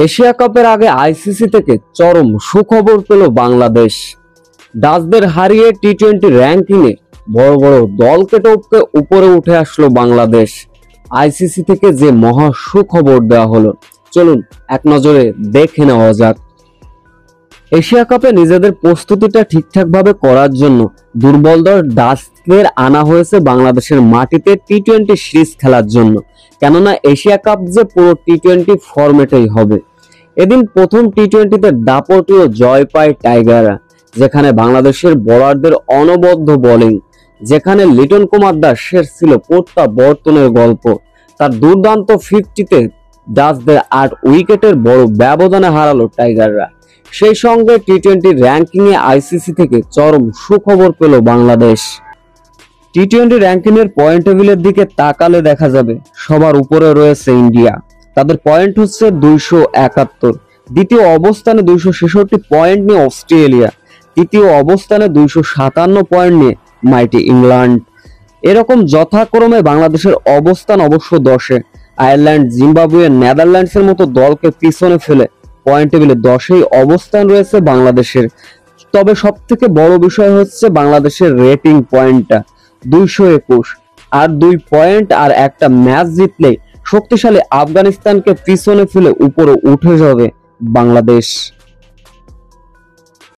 Asia কাপের আগে ICC থেকে চরম সুখবর পেল বাংলাদেশ। ডাচদের হারিয়ে টি-20 র্যাঙ্কিংয়ে বড় বড় দলকে টপকে উপরে উঠে আসলো বাংলাদেশ। আইসিসি থেকে যে মহা সুখবর দেওয়া হলো, চলুন এক নজরে দেখে নেওয়া যাক। এশিয়া কাপে নিজেদের প্রস্তুতিটা ঠিকঠাকভাবে করার জন্য দুর্বল দল ডাচদের আনা হয়েছে বাংলাদেশের মাটিতে টি-20 সিরিজ খেলার জন্য। কেননা এশিয়া কাপ যে পুরো টি-20 ফরম্যাটেই হবে। এদিন প্রথম টি-20তে দাপটীয় জয় পায় টাইগাররা, যেখানে বাংলাদেশের বোলারদের অনবদ্য বোলিং, যেখানে লিটন কুমার দাসের ছিল প্রত্যাবর্তনের গল্প। তার দুর্দান্ত 50-তে ডাচদের 8 উইকেটের বড় ব্যবধানে হারালো টাইগাররা। সেই সঙ্গে টি-20 র্যাঙ্কিংয়ে আইসিসি থেকে চরম সুখবর পেল বাংলাদেশ। টি-20 র্যাঙ্কিংয়ের পয়েন্ট টেবিলের দিকে তাকালে দেখা যাবে সবার উপরে রয়েছে ইন্ডিয়া। তাদের পয়েন্ট হচ্ছে 271। দ্বিতীয় অবস্থানে 266 পয়েন্ট নিয়ে অস্ট্রেলিয়া। তৃতীয় অবস্থানে 257 পয়েন্ট নিয়ে মাইটি ইংল্যান্ড। এরকম যথাক্রমে বাংলাদেশের অবস্থান অবশ্য 10-এ। আয়ারল্যান্ড, জিম্বাবুয়ে, নেদারল্যান্ডসের মতো দলকে পিছনে ফেলে পয়েন্ট টেবিলে 10-এই অবস্থান রয়েছে বাংলাদেশের। তবে সব থেকে বড় বিষয় হচ্ছে বাংলাদেশের রেটিং পয়েন্টটা 221। আর 2 পয়েন্ট আর একটা ম্যাচ জিতলে শক্তিশালী আফগানিস্তানকে পিছনে ফেলে উপরে উঠে যাবে বাংলাদেশ।